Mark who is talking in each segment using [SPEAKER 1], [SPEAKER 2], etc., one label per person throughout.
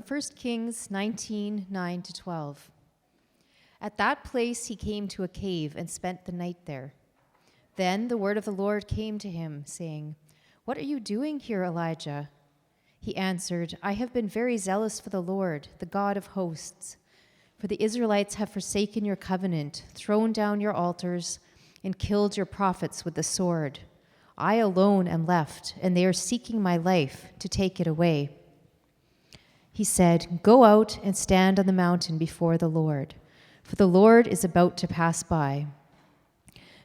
[SPEAKER 1] 1 Kings 19:9-12. At that place he came to a cave and spent the night there. Then the word of the Lord came to him, saying, "What are you doing here, Elijah?" He answered, "I have been very zealous for the Lord, the God of hosts. For the Israelites have forsaken your covenant, thrown down your altars, and killed your prophets with the sword. I alone am left, and they are seeking my life to take it away." He said, "Go out and stand on the mountain before the Lord, for the Lord is about to pass by."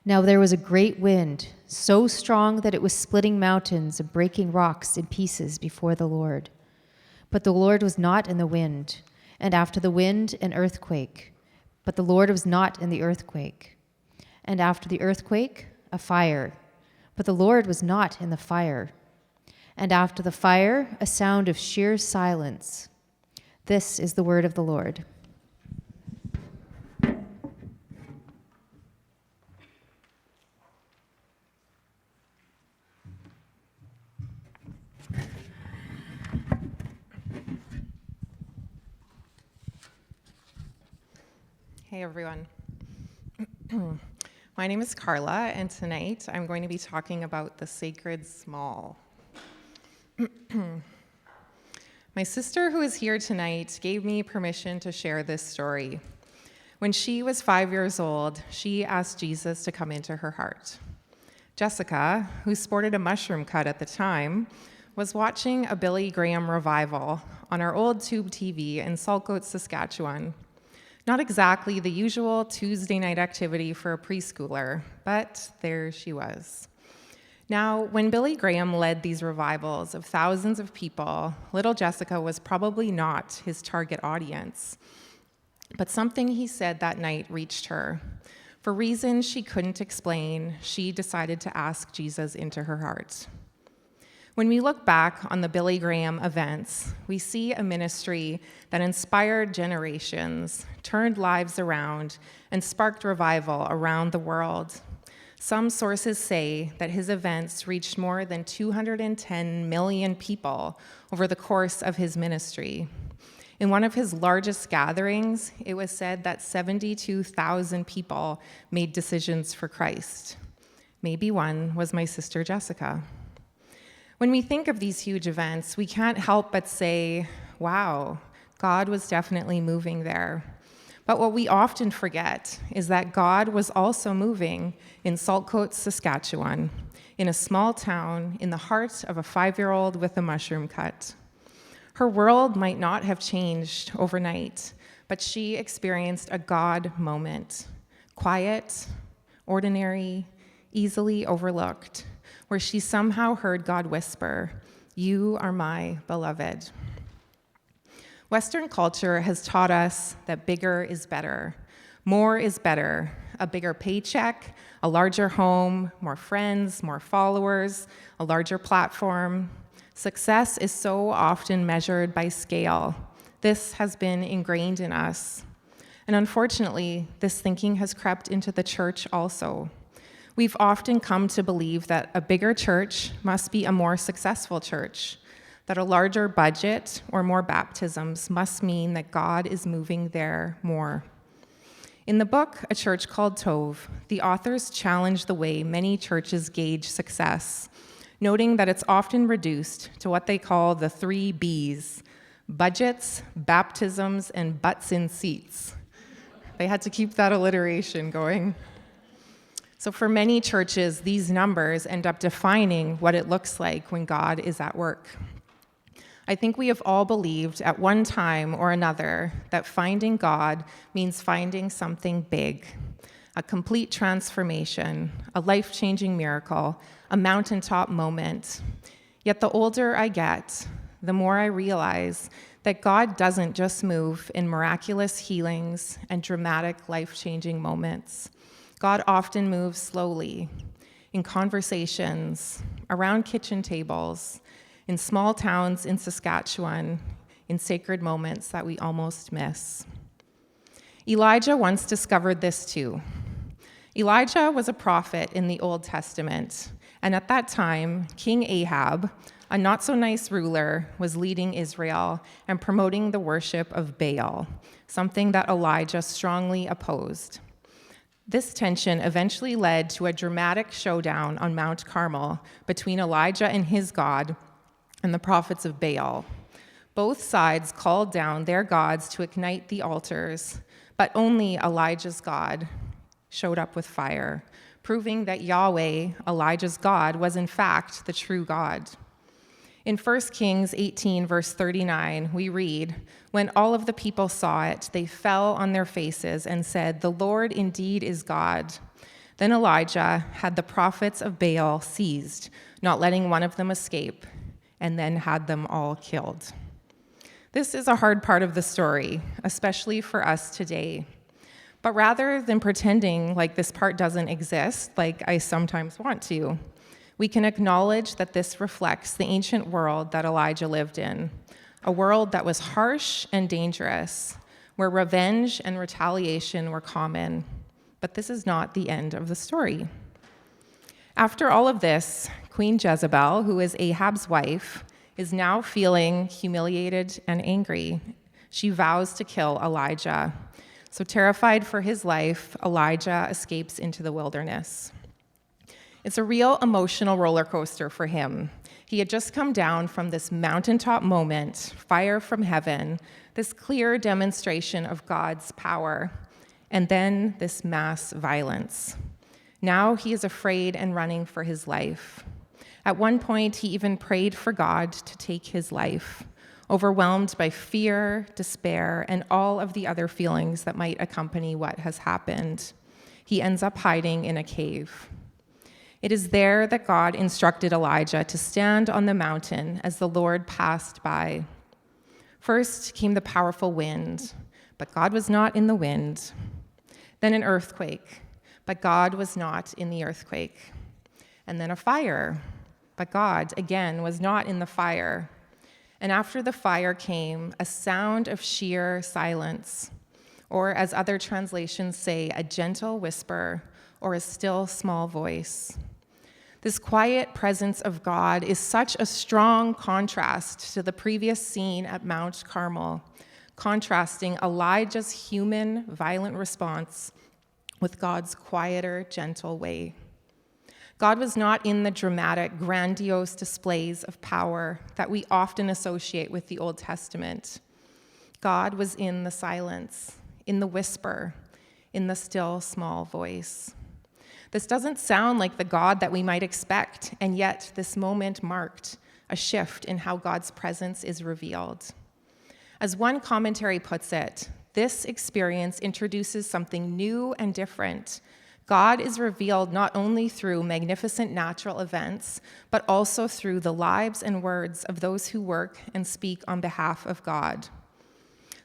[SPEAKER 1] Now there was a great wind, so strong that it was splitting mountains and breaking rocks in pieces before the Lord. But the Lord was not in the wind, and after the wind, an earthquake. But the Lord was not in the earthquake. And after the earthquake, a fire. But the Lord was not in the fire. And after the fire, a sound of sheer silence. This is the word of the Lord.
[SPEAKER 2] Hey everyone. My name is Carla, and tonight I'm going to be talking about the sacred small. My sister, who is here tonight, gave me permission to share this story. When she was 5 years old, she asked Jesus to come into her heart. Jessica, who sported a mushroom cut at the time, was watching a Billy Graham revival on our old tube TV in Saltcoats, Saskatchewan. Not exactly the usual Tuesday night activity for a preschooler, but there she was. Now, when Billy Graham led these revivals of thousands of people, little Jessica was probably not his target audience. But something he said that night reached her. For reasons she couldn't explain, she decided to ask Jesus into her heart. When we look back on the Billy Graham events, we see a ministry that inspired generations, turned lives around, and sparked revival around the world. Some sources say that his events reached more than 210 million people over the course of his ministry. In one of his largest gatherings, it was said that 72,000 people made decisions for Christ. Maybe one was my sister Jessica. When we think of these huge events, we can't help but say, wow, God was definitely moving there. But what we often forget is that God was also moving in Saltcoats, Saskatchewan, in a small town in the heart of a 5-year-old with a mushroom cut. Her world might not have changed overnight, but she experienced a God moment, quiet, ordinary, easily overlooked, where she somehow heard God whisper, "You are my beloved." Western culture has taught us that bigger is better, more is better, a bigger paycheck, a larger home, more friends, more followers, a larger platform. Success is so often measured by scale. This has been ingrained in us. And unfortunately, this thinking has crept into the church also. We've often come to believe that a bigger church must be a more successful church, that a larger budget or more baptisms must mean that God is moving there more. In the book, A Church Called Tove, the authors challenge the way many churches gauge success, noting that it's often reduced to what they call the 3 B's: budgets, baptisms, and butts in seats. They had to keep that alliteration going. So for many churches, these numbers end up defining what it looks like when God is at work. I think we have all believed at one time or another that finding God means finding something big, a complete transformation, a life-changing miracle, a mountaintop moment. Yet the older I get, the more I realize that God doesn't just move in miraculous healings and dramatic life-changing moments. God often moves slowly, in conversations, around kitchen tables, in small towns in Saskatchewan, in sacred moments that we almost miss. Elijah once discovered this too. Elijah was a prophet in the Old Testament, and at that time, King Ahab, a not-so-nice ruler, was leading Israel and promoting the worship of Baal, something that Elijah strongly opposed. This tension eventually led to a dramatic showdown on Mount Carmel between Elijah and his God and the prophets of Baal. Both sides called down their gods to ignite the altars, but only Elijah's God showed up with fire, proving that Yahweh, Elijah's God, was in fact the true God. In 1 Kings 18, verse 39, we read, "When all of the people saw it, they fell on their faces and said, 'The Lord indeed is God.' Then Elijah had the prophets of Baal seized, not letting one of them escape, and then had them all killed." This is a hard part of the story, especially for us today. But rather than pretending like this part doesn't exist, like I sometimes want to, we can acknowledge that this reflects the ancient world that Elijah lived in, a world that was harsh and dangerous, where revenge and retaliation were common. But this is not the end of the story. After all of this, Queen Jezebel, who is Ahab's wife, is now feeling humiliated and angry. She vows to kill Elijah. So terrified for his life, Elijah escapes into the wilderness. It's a real emotional roller coaster for him. He had just come down from this mountaintop moment, fire from heaven, this clear demonstration of God's power, and then this mass violence. Now he is afraid and running for his life. At one point, he even prayed for God to take his life, overwhelmed by fear, despair, and all of the other feelings that might accompany what has happened. He ends up hiding in a cave. It is there that God instructed Elijah to stand on the mountain as the Lord passed by. First came the powerful wind, but God was not in the wind. Then an earthquake, but God was not in the earthquake. And then a fire, but God, again, was not in the fire. And after the fire came a sound of sheer silence, or as other translations say, a gentle whisper or a still small voice. This quiet presence of God is such a strong contrast to the previous scene at Mount Carmel, contrasting Elijah's human, violent response with God's quieter, gentle way. God was not in the dramatic, grandiose displays of power that we often associate with the Old Testament. God was in the silence, in the whisper, in the still, small voice. This doesn't sound like the God that we might expect, and yet this moment marked a shift in how God's presence is revealed. As one commentary puts it, this experience introduces something new and different. God is revealed not only through magnificent natural events, but also through the lives and words of those who work and speak on behalf of God.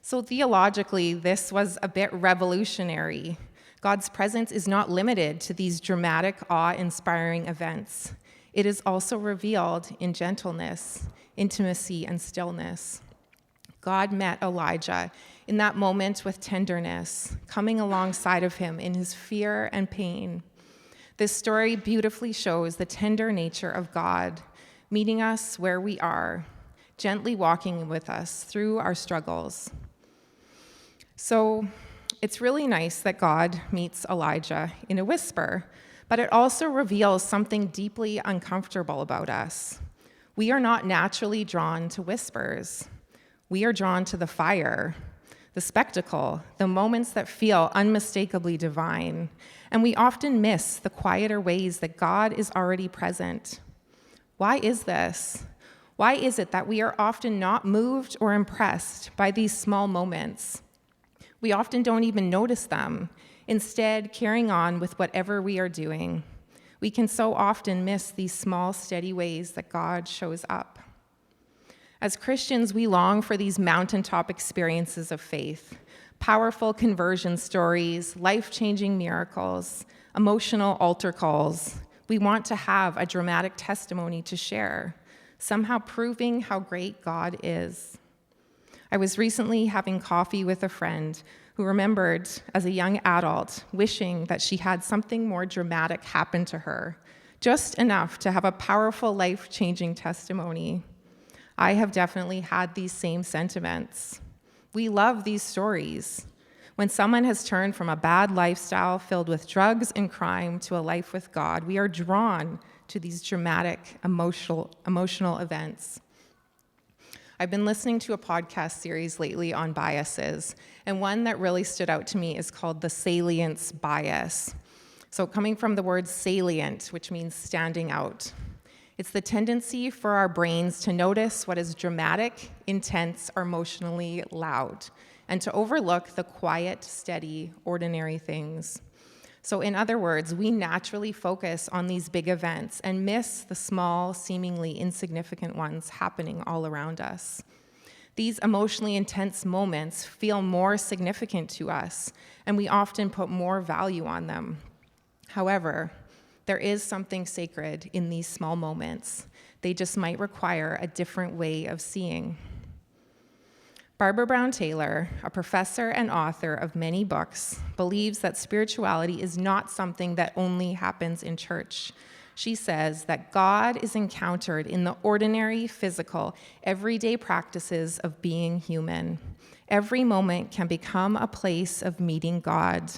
[SPEAKER 2] So theologically, this was a bit revolutionary. God's presence is not limited to these dramatic, awe-inspiring events. It is also revealed in gentleness, intimacy, and stillness. God met Elijah in that moment with tenderness, coming alongside of him in his fear and pain. This story beautifully shows the tender nature of God, meeting us where we are, gently walking with us through our struggles. So it's really nice that God meets Elijah in a whisper, but it also reveals something deeply uncomfortable about us. We are not naturally drawn to whispers. We are drawn to the fire, the spectacle, the moments that feel unmistakably divine, and we often miss the quieter ways that God is already present. Why is this? Why is it that we are often not moved or impressed by these small moments? We often don't even notice them, instead carrying on with whatever we are doing. We can so often miss these small, steady ways that God shows up. As Christians, we long for these mountaintop experiences of faith, powerful conversion stories, life-changing miracles, emotional altar calls. We want to have a dramatic testimony to share, somehow proving how great God is. I was recently having coffee with a friend who remembered as a young adult wishing that she had something more dramatic happen to her just enough to have a powerful, life-changing testimony. I have definitely had these same sentiments. We love these stories. When someone has turned from a bad lifestyle filled with drugs and crime to a life with God, we are drawn to these dramatic, emotional events. I've been listening to a podcast series lately on biases, and one that really stood out to me is called the salience bias. So coming from the word salient, which means standing out. It's the tendency for our brains to notice what is dramatic, intense, or emotionally loud, and to overlook the quiet, steady, ordinary things. So in other words, we naturally focus on these big events and miss the small, seemingly insignificant ones happening all around us. These emotionally intense moments feel more significant to us, and we often put more value on them. However, there is something sacred in these small moments. They just might require a different way of seeing. Barbara Brown Taylor, a professor and author of many books, believes that spirituality is not something that only happens in church. She says that God is encountered in the ordinary, physical, everyday practices of being human. Every moment can become a place of meeting God.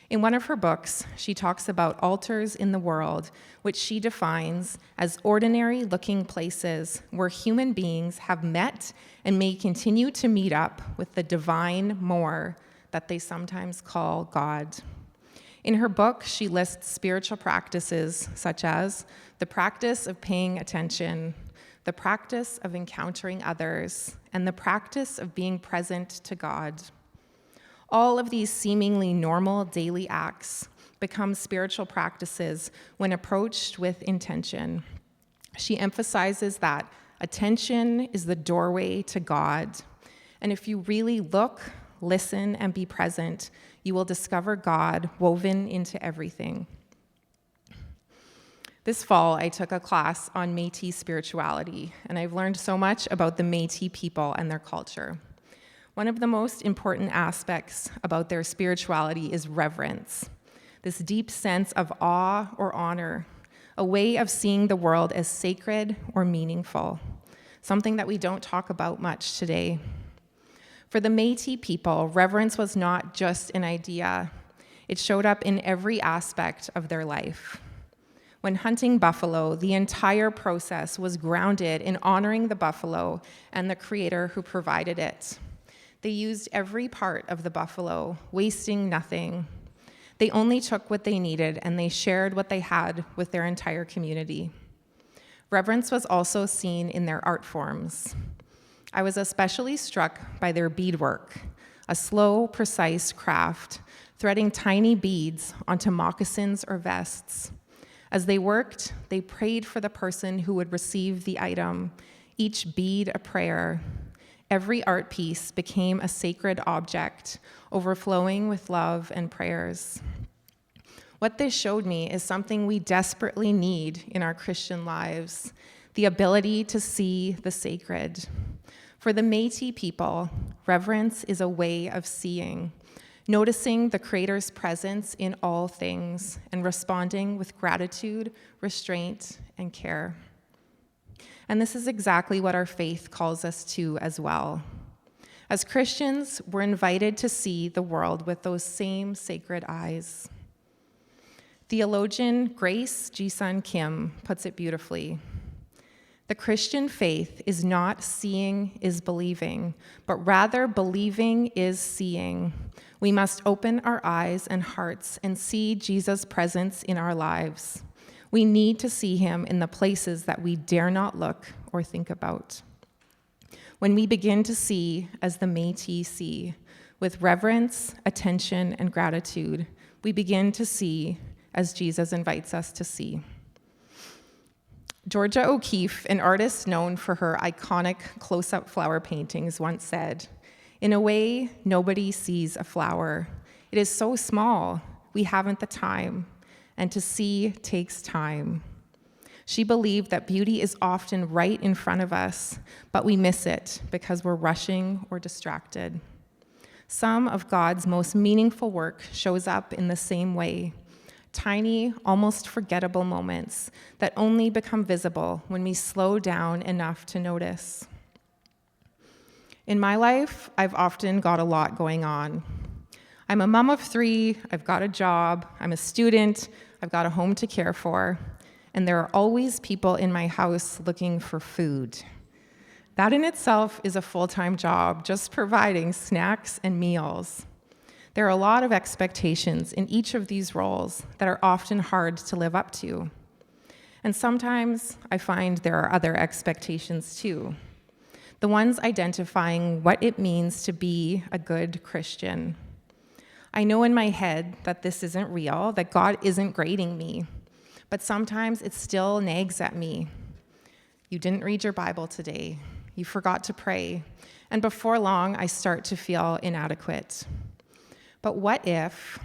[SPEAKER 2] In one of her books, she talks about altars in the world, which she defines as ordinary-looking places where human beings have met and may continue to meet up with the divine more that they sometimes call God. In her book, she lists spiritual practices such as the practice of paying attention, the practice of encountering others, and the practice of being present to God. All of these seemingly normal daily acts become spiritual practices when approached with intention. She emphasizes that attention is the doorway to God, and if you really look, listen, and be present, you will discover God woven into everything. This fall, I took a class on Métis spirituality, and I've learned so much about the Métis people and their culture. One of the most important aspects about their spirituality is reverence, this deep sense of awe or honor, a way of seeing the world as sacred or meaningful, something that we don't talk about much today. For the Métis people, reverence was not just an idea. It showed up in every aspect of their life. When hunting buffalo, the entire process was grounded in honoring the buffalo and the creator who provided it. They used every part of the buffalo, wasting nothing. They only took what they needed, and they shared what they had with their entire community. Reverence was also seen in their art forms. I was especially struck by their beadwork, a slow, precise craft, threading tiny beads onto moccasins or vests. As they worked, they prayed for the person who would receive the item, each bead a prayer. Every art piece became a sacred object, overflowing with love and prayers. What this showed me is something we desperately need in our Christian lives, the ability to see the sacred. For the Métis people, reverence is a way of seeing, noticing the Creator's presence in all things, and responding with gratitude, restraint, and care. And this is exactly what our faith calls us to as well. As Christians, we're invited to see the world with those same sacred eyes. Theologian Grace Ji-sun Kim puts it beautifully. The Christian faith is not seeing is believing, but rather believing is seeing. We must open our eyes and hearts and see Jesus' presence in our lives. We need to see him in the places that we dare not look or think about. When we begin to see as the Métis see, with reverence, attention, and gratitude, we begin to see as Jesus invites us to see. Georgia O'Keeffe, an artist known for her iconic close-up flower paintings, once said, "In a way, nobody sees a flower. It is so small, we haven't the time, and to see takes time." She believed that beauty is often right in front of us, but we miss it because we're rushing or distracted. Some of God's most meaningful work shows up in the same way, tiny, almost forgettable moments that only become visible when we slow down enough to notice. In my life, I've often got a lot going on. I'm a mom of 3, I've got a job, I'm a student, I've got a home to care for, and there are always people in my house looking for food. That in itself is a full-time job, just providing snacks and meals. There are a lot of expectations in each of these roles that are often hard to live up to. And sometimes I find there are other expectations too. The ones identifying what it means to be a good Christian. I know in my head that this isn't real, that God isn't grading me, but sometimes it still nags at me. You didn't read your Bible today. You forgot to pray. And before long, I start to feel inadequate. But what if,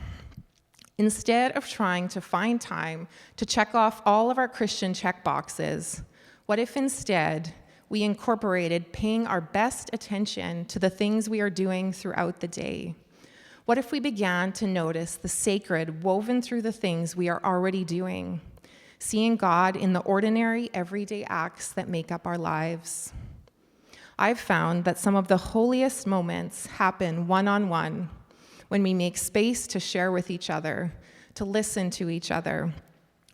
[SPEAKER 2] instead of trying to find time to check off all of our Christian check boxes, what if instead we incorporated paying our best attention to the things we are doing throughout the day? What if we began to notice the sacred woven through the things we are already doing, seeing God in the ordinary, everyday acts that make up our lives? I've found that some of the holiest moments happen one-on-one, when we make space to share with each other, to listen to each other,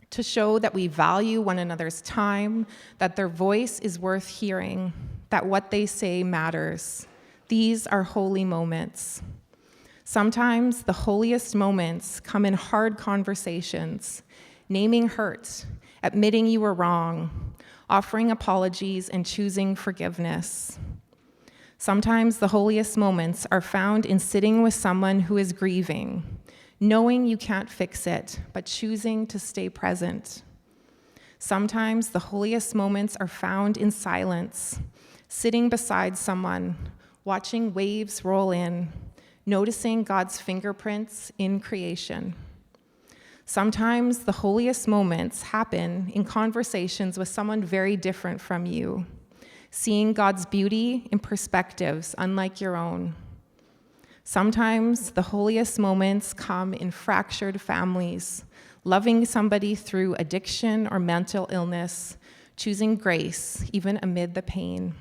[SPEAKER 2] to show that we value one another's time, that their voice is worth hearing, that what they say matters. These are holy moments. Sometimes the holiest moments come in hard conversations, naming hurt, admitting you were wrong, offering apologies, and choosing forgiveness. Sometimes the holiest moments are found in sitting with someone who is grieving, knowing you can't fix it, but choosing to stay present. Sometimes the holiest moments are found in silence, sitting beside someone, watching waves roll in, noticing God's fingerprints in creation. Sometimes the holiest moments happen in conversations with someone very different from you, seeing God's beauty in perspectives unlike your own. Sometimes the holiest moments come in fractured families, loving somebody through addiction or mental illness, choosing grace even amid the pain.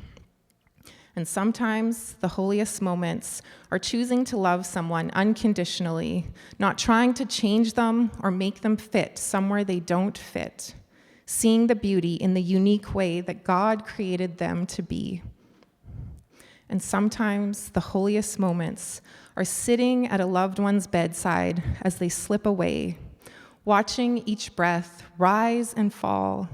[SPEAKER 2] And sometimes the holiest moments are choosing to love someone unconditionally, not trying to change them or make them fit somewhere they don't fit, seeing the beauty in the unique way that God created them to be. And sometimes the holiest moments are sitting at a loved one's bedside as they slip away, watching each breath rise and fall,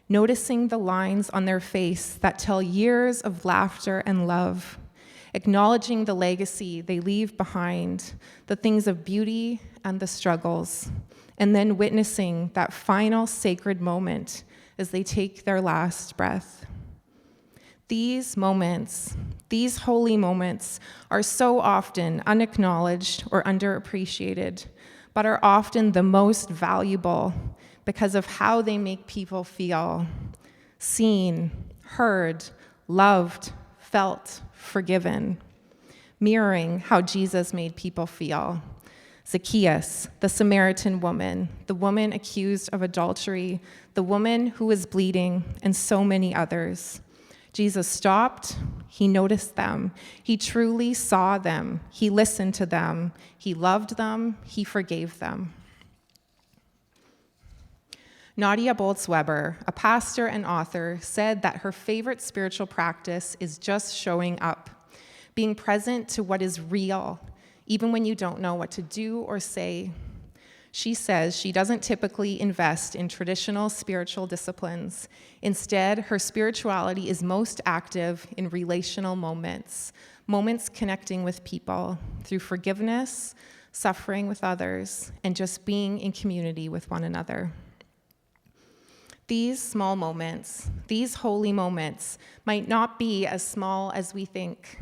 [SPEAKER 2] noticing the lines on their face that tell years of laughter and love, acknowledging the legacy they leave behind, the things of beauty and the struggles, and then witnessing that final sacred moment as they take their last breath. These moments, these holy moments, are so often unacknowledged or underappreciated, but are often the most valuable because of how they make people feel seen, heard, loved, felt, forgiven, mirroring how Jesus made people feel. Zacchaeus, the Samaritan woman, the woman accused of adultery, the woman who was bleeding, and so many others. Jesus stopped, he noticed them, he truly saw them, he listened to them, he loved them, he forgave them. Nadia Bolz-Weber, a pastor and author, said that her favorite spiritual practice is just showing up, being present to what is real, even when you don't know what to do or say. She says she doesn't typically invest in traditional spiritual disciplines. Instead, her spirituality is most active in relational moments connecting with people through forgiveness, suffering with others, and just being in community with one another. These small moments, these holy moments, might not be as small as we think.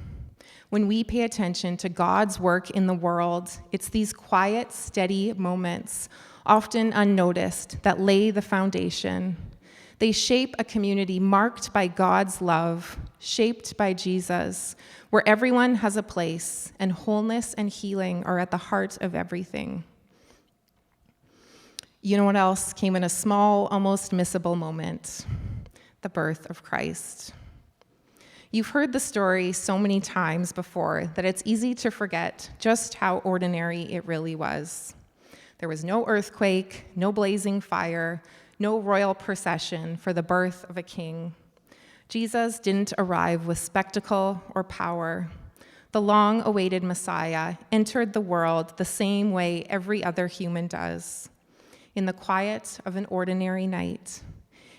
[SPEAKER 2] When we pay attention to God's work in the world, it's these quiet, steady moments, often unnoticed, that lay the foundation. They shape a community marked by God's love, shaped by Jesus, where everyone has a place, and wholeness and healing are at the heart of everything. You know what else came in a small, almost missable moment? The birth of Christ. You've heard the story so many times before that it's easy to forget just how ordinary it really was. There was no earthquake, no blazing fire, no royal procession for the birth of a king. Jesus didn't arrive with spectacle or power. The long-awaited Messiah entered the world the same way every other human does, in the quiet of an ordinary night,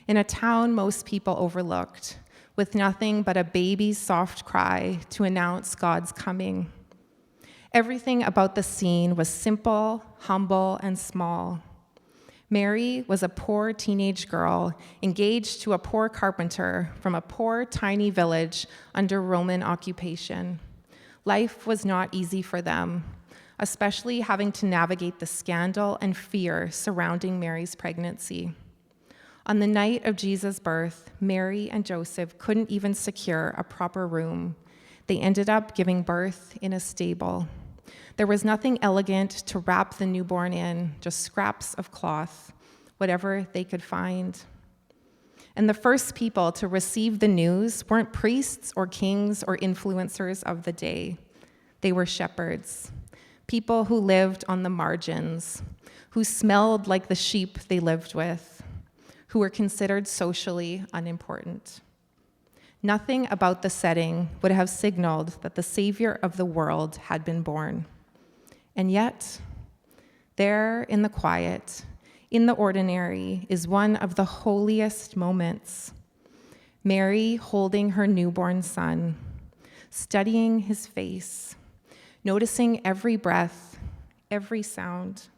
[SPEAKER 2] in a town most people overlooked, with nothing but a baby's soft cry to announce God's coming. Everything about the scene was simple, humble, and small. Mary was a poor teenage girl engaged to a poor carpenter from a poor, tiny village under Roman occupation. Life was not easy for them, especially having to navigate the scandal and fear surrounding Mary's pregnancy. On the night of Jesus' birth, Mary and Joseph couldn't even secure a proper room. They ended up giving birth in a stable. There was nothing elegant to wrap the newborn in, just scraps of cloth, whatever they could find. And the first people to receive the news weren't priests or kings or influencers of the day. They were shepherds, people who lived on the margins, who smelled like the sheep they lived with, who were considered socially unimportant. Nothing about the setting would have signaled that the Savior of the world had been born. And yet, there in the quiet, in the ordinary, is one of the holiest moments. Mary holding her newborn son, studying his face, noticing every breath, every sound.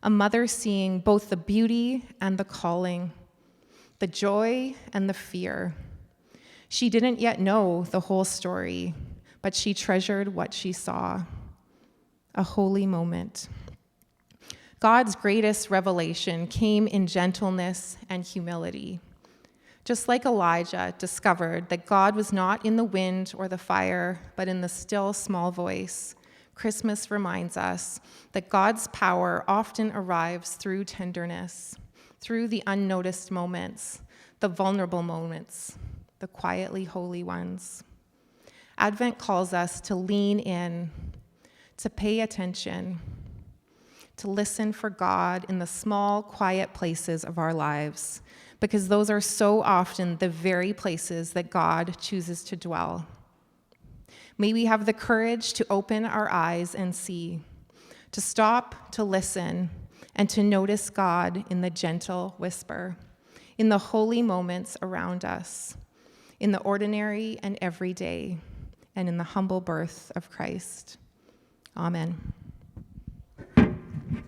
[SPEAKER 2] A mother seeing both the beauty and the calling, the joy and the fear. She didn't yet know the whole story, but she treasured what she saw. A holy moment. God's greatest revelation came in gentleness and humility. Just like Elijah discovered that God was not in the wind or the fire, but in the still small voice, Christmas reminds us that God's power often arrives through tenderness, through the unnoticed moments, the vulnerable moments, the quietly holy ones. Advent calls us to lean in, to pay attention, to listen for God in the small, quiet places of our lives, because those are so often the very places that God chooses to dwell. May we have the courage to open our eyes and see, to stop, to listen, and to notice God in the gentle whisper, in the holy moments around us, in the ordinary and everyday, and in the humble birth of Christ. Amen.